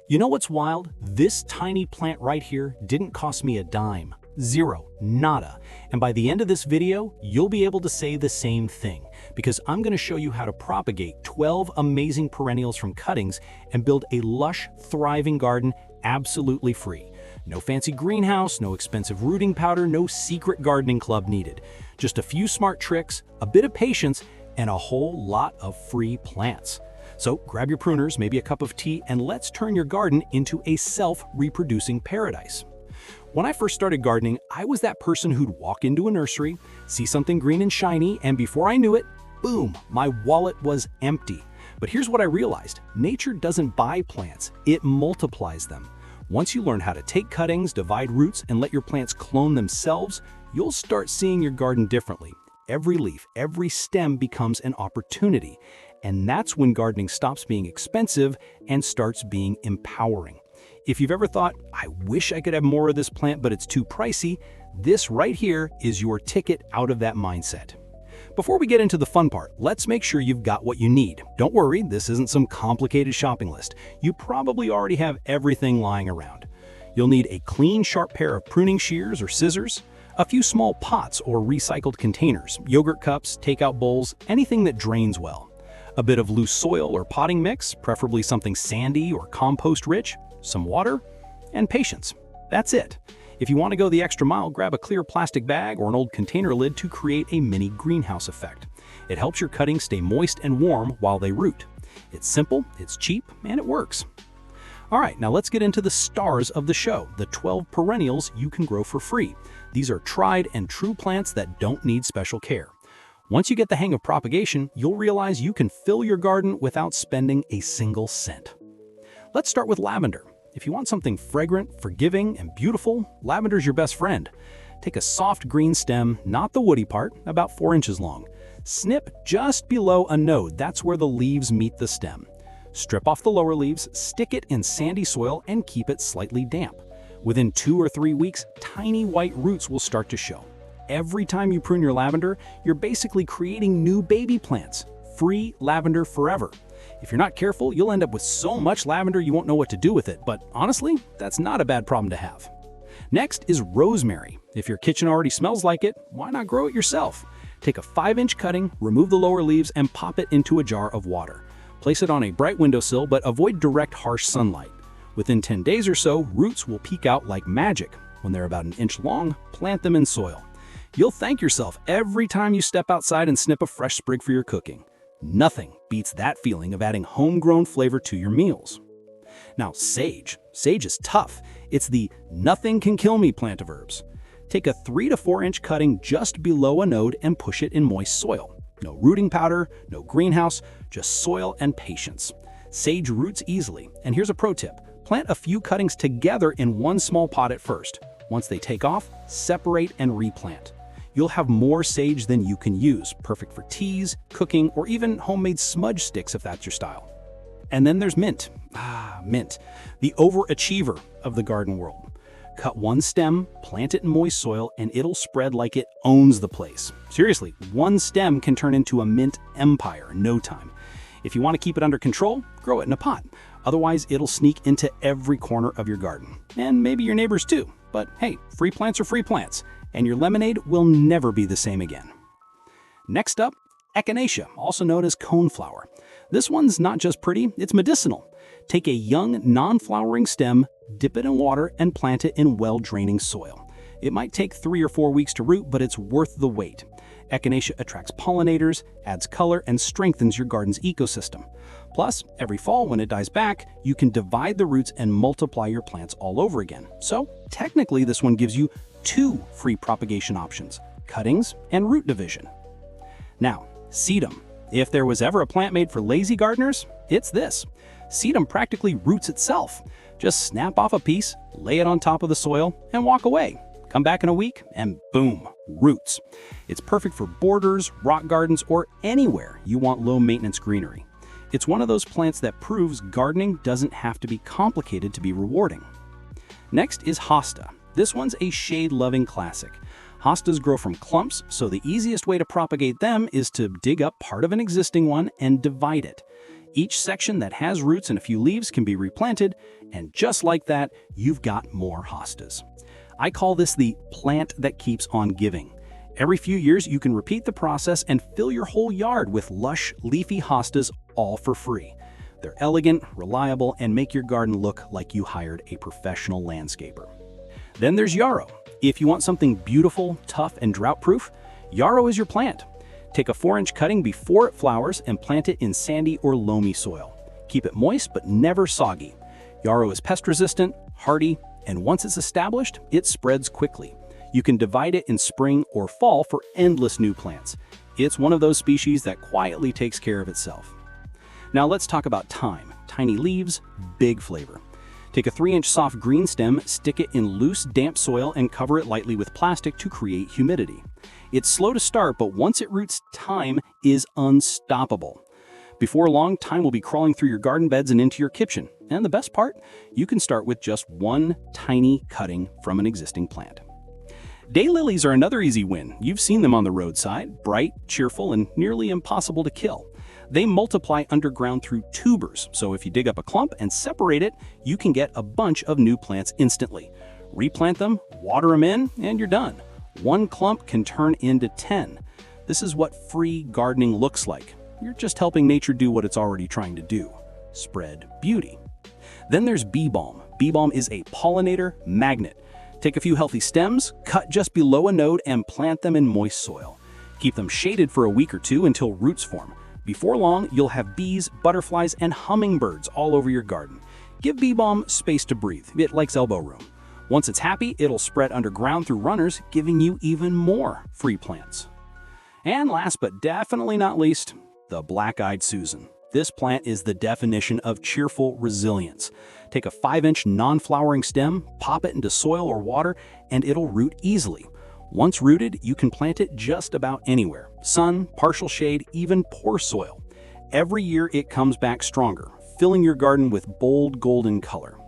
You know what's wild? This tiny plant right here didn't cost me a dime. Zero. Nada. And by the end of this video, you'll be able to say the same thing, because I'm going to show you how to propagate 12 amazing perennials from cuttings and build a lush, thriving garden absolutely free. No fancy greenhouse, no expensive rooting powder, no secret gardening club needed. Just a few smart tricks, a bit of patience, and a whole lot of free plants. So grab your pruners, maybe a cup of tea, and let's turn your garden into a self-reproducing paradise. When I first started gardening, I was that person who'd walk into a nursery, see something green and shiny, and before I knew it, boom, my wallet was empty. But here's what I realized. Nature doesn't buy plants, it multiplies them. Once you learn how to take cuttings, divide roots, and let your plants clone themselves, you'll start seeing your garden differently. Every leaf, every stem becomes an opportunity. And that's when gardening stops being expensive and starts being empowering. If you've ever thought, I wish I could have more of this plant, but it's too pricey, this right here is your ticket out of that mindset. Before we get into the fun part, let's make sure you've got what you need. Don't worry, this isn't some complicated shopping list. You probably already have everything lying around. You'll need a clean, sharp pair of pruning shears or scissors, a few small pots or recycled containers, yogurt cups, takeout bowls, anything that drains well. A bit of loose soil or potting mix, preferably something sandy or compost-rich, some water, and patience. That's it. If you want to go the extra mile, grab a clear plastic bag or an old container lid to create a mini greenhouse effect. It helps your cuttings stay moist and warm while they root. It's simple, it's cheap, and it works. All right, now let's get into the stars of the show, the 12 perennials you can grow for free. These are tried and true plants that don't need special care. Once you get the hang of propagation, you'll realize you can fill your garden without spending a single cent. Let's start with lavender. If you want something fragrant, forgiving, and beautiful, lavender's your best friend. Take a soft green stem, not the woody part, about 4 inches long. Snip just below a node, that's where the leaves meet the stem. Strip off the lower leaves, stick it in sandy soil, and keep it slightly damp. Within 2 or 3 weeks, tiny white roots will start to show. Every time you prune your lavender, you're basically creating new baby plants. Free lavender forever. If you're not careful, you'll end up with so much lavender you won't know what to do with it, but honestly, that's not a bad problem to have. Next is rosemary. If your kitchen already smells like it, why not grow it yourself? Take a 5-inch cutting, remove the lower leaves, and pop it into a jar of water. Place it on a bright windowsill, but avoid direct, harsh sunlight. Within 10 days or so, roots will peek out like magic. When they're about 1 inch long, plant them in soil. You'll thank yourself every time you step outside and snip a fresh sprig for your cooking. Nothing beats that feeling of adding homegrown flavor to your meals. Now, sage. Sage is tough. It's the nothing can kill me plant of herbs. Take a 3 to 4 inch cutting just below a node and push it in moist soil. No rooting powder, no greenhouse, just soil and patience. Sage roots easily, and here's a pro tip. Plant a few cuttings together in one small pot at first. Once they take off, separate and replant. You'll have more sage than you can use, perfect for teas, cooking, or even homemade smudge sticks if that's your style. And then there's mint. Mint, the overachiever of the garden world. Cut one stem, plant it in moist soil, and it'll spread like it owns the place. Seriously, one stem can turn into a mint empire in no time. If you want to keep it under control, grow it in a pot. Otherwise, it'll sneak into every corner of your garden. And maybe your neighbors too. But hey, free plants are free plants, and your lemonade will never be the same again. Next up, echinacea, also known as coneflower. This one's not just pretty, it's medicinal. Take a young, non-flowering stem, dip it in water, and plant it in well-draining soil. It might take 3 or 4 weeks to root, but it's worth the wait. Echinacea attracts pollinators, adds color, and strengthens your garden's ecosystem. Plus, every fall when it dies back, you can divide the roots and multiply your plants all over again. So, technically, this one gives you 2 free propagation options, cuttings and root division. Now, sedum. If there was ever a plant made for lazy gardeners, it's this. Sedum practically roots itself. Just snap off a piece, lay it on top of the soil, and walk away. Come back in a week, and boom, roots. It's perfect for borders, rock gardens, or anywhere you want low-maintenance greenery. It's one of those plants that proves gardening doesn't have to be complicated to be rewarding. Next is hosta. This one's a shade-loving classic. Hostas grow from clumps, so the easiest way to propagate them is to dig up part of an existing one and divide it. Each section that has roots and a few leaves can be replanted, and just like that, you've got more hostas. I call this the plant that keeps on giving. Every few years, you can repeat the process and fill your whole yard with lush, leafy hostas, all for free. They're elegant, reliable, and make your garden look like you hired a professional landscaper. Then there's yarrow. If you want something beautiful, tough, and drought-proof, yarrow is your plant. Take a 4-inch cutting before it flowers and plant it in sandy or loamy soil. Keep it moist but never soggy. Yarrow is pest-resistant, hardy, and once it's established, it spreads quickly. You can divide it in spring or fall for endless new plants. It's one of those species that quietly takes care of itself. Now let's talk about thyme. Tiny leaves, big flavor. Take a 3-inch soft green stem, stick it in loose, damp soil, and cover it lightly with plastic to create humidity. It's slow to start, but once it roots, thyme is unstoppable. Before long, thyme will be crawling through your garden beds and into your kitchen. And the best part, you can start with just one tiny cutting from an existing plant. Daylilies are another easy win. You've seen them on the roadside, bright, cheerful, and nearly impossible to kill. They multiply underground through tubers, so if you dig up a clump and separate it, you can get a bunch of new plants instantly. Replant them, water them in, and you're done. One clump can turn into 10. This is what free gardening looks like. You're just helping nature do what it's already trying to do: spread beauty. Then there's bee balm. Bee balm is a pollinator magnet. Take a few healthy stems, cut just below a node, and plant them in moist soil. Keep them shaded for a week or two until roots form. Before long, you'll have bees, butterflies, and hummingbirds all over your garden. Give bee balm space to breathe. It likes elbow room. Once it's happy, it'll spread underground through runners, giving you even more free plants. And last but definitely not least, the black-eyed Susan. This plant is the definition of cheerful resilience. Take a 5-inch non-flowering stem, pop it into soil or water, and it'll root easily. Once rooted, you can plant it just about anywhere: sun, partial shade, even poor soil. Every year it comes back stronger, filling your garden with bold golden color.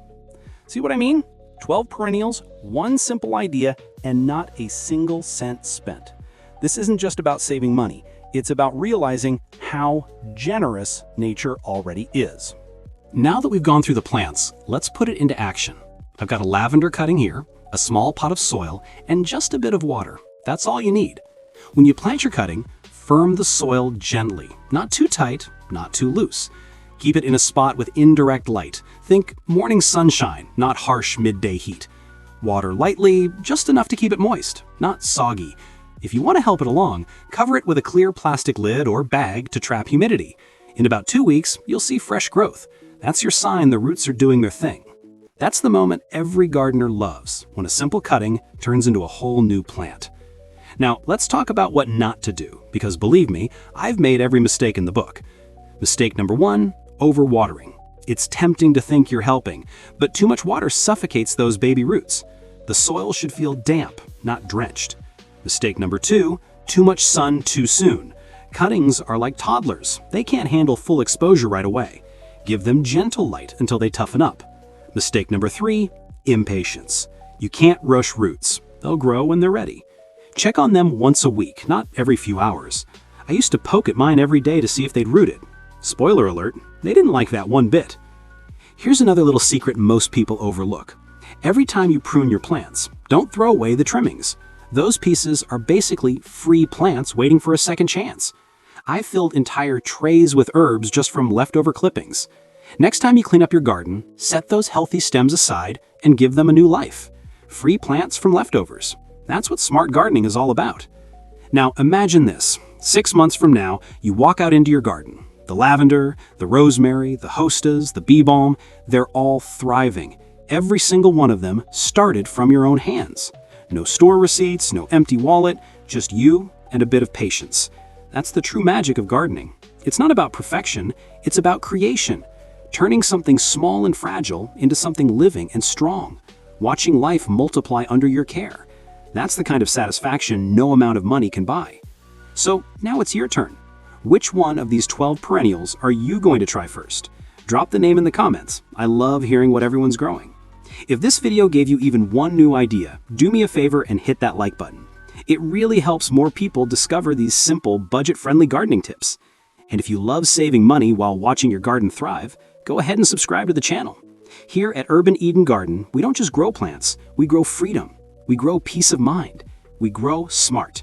See what I mean? 12 perennials, one simple idea, and not a single cent spent. This isn't just about saving money. It's about realizing how generous nature already is. Now that we've gone through the plants, let's put it into action. I've got a lavender cutting here, a small pot of soil, and just a bit of water. That's all you need. When you plant your cutting, firm the soil gently, not too tight, not too loose. Keep it in a spot with indirect light. Think morning sunshine, not harsh midday heat. Water lightly, just enough to keep it moist, not soggy. If you want to help it along, cover it with a clear plastic lid or bag to trap humidity. In about 2 weeks, you'll see fresh growth. That's your sign the roots are doing their thing. That's the moment every gardener loves, when a simple cutting turns into a whole new plant. Now, let's talk about what not to do, because believe me, I've made every mistake in the book. Mistake number 1, overwatering. It's tempting to think you're helping, but too much water suffocates those baby roots. The soil should feel damp, not drenched. Mistake number 2, too much sun too soon. Cuttings are like toddlers. They can't handle full exposure right away. Give them gentle light until they toughen up. Mistake number 3, impatience. You can't rush roots. They'll grow when they're ready. Check on them once a week, not every few hours. I used to poke at mine every day to see if they'd rooted. Spoiler alert, they didn't like that one bit. Here's another little secret most people overlook. Every time you prune your plants, don't throw away the trimmings. Those pieces are basically free plants waiting for a second chance. I filled entire trays with herbs just from leftover clippings. Next time you clean up your garden, set those healthy stems aside and give them a new life. Free plants from leftovers. That's what smart gardening is all about. Now imagine this. 6 months from now, you walk out into your garden. The lavender, the rosemary, the hostas, the bee balm, they're all thriving. Every single one of them started from your own hands. No store receipts, no empty wallet, just you and a bit of patience. That's the true magic of gardening. It's not about perfection, it's about creation. Turning something small and fragile into something living and strong. Watching life multiply under your care. That's the kind of satisfaction no amount of money can buy. So now it's your turn. Which one of these 12 perennials are you going to try first? Drop the name in the comments. I love hearing what everyone's growing. If this video gave you even one new idea, do me a favor and hit that like button. It really helps more people discover these simple, budget-friendly gardening tips. And if you love saving money while watching your garden thrive, go ahead and subscribe to the channel. Here at Urban Eden Garden, we don't just grow plants, we grow freedom. We grow peace of mind. We grow smart.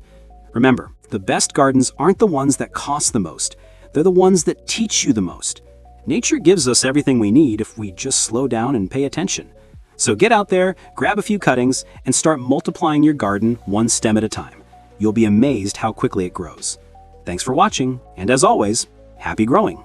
Remember, the best gardens aren't the ones that cost the most. They're the ones that teach you the most. Nature gives us everything we need if we just slow down and pay attention. So get out there, grab a few cuttings, and start multiplying your garden one stem at a time. You'll be amazed how quickly it grows. Thanks for watching, and as always, happy growing!